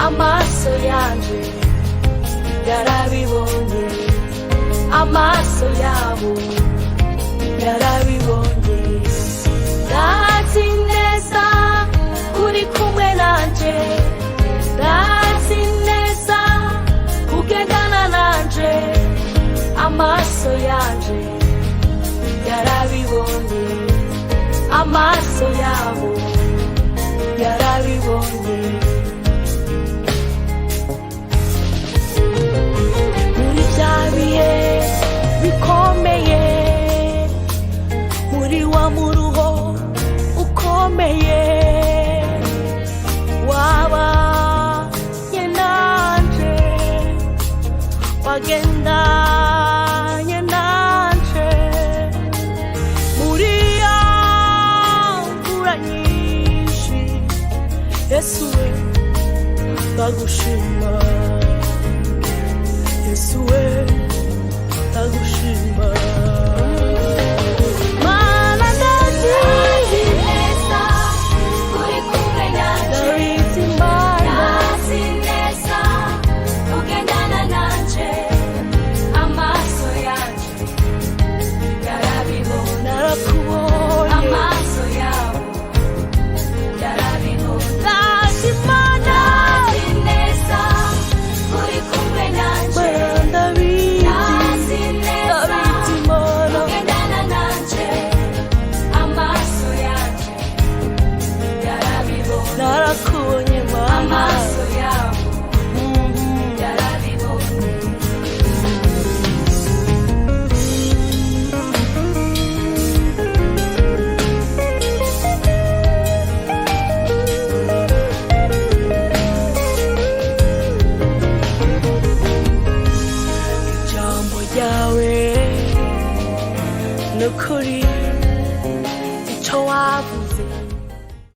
Amaso yanje yarabibonye, amaso yabo yarabibonye. Ndazi neza uri kumwe nanje, ndazi neza kugendana nanje. Amaso yanje yarabibonye, amaso yabo yarabibonye. Bikomeye muri wa muruho ukomeye wabanye nanje, wagendanye nanje muri ya mvura nyinshi. Yesu we ndagushima, Yesu we ndagushima. Mana ndazi neza uri kumwe nanje, ndazi neza ugendana nanje. Amaso yanje yarabibonye, narakubonye, amaso yawe yarabibonye. Ndazi Mana, ndazi neza uri kumwe nanje, narakubonye Mana, amaso yawe yarabibonye. Ijambo ryawe nukuri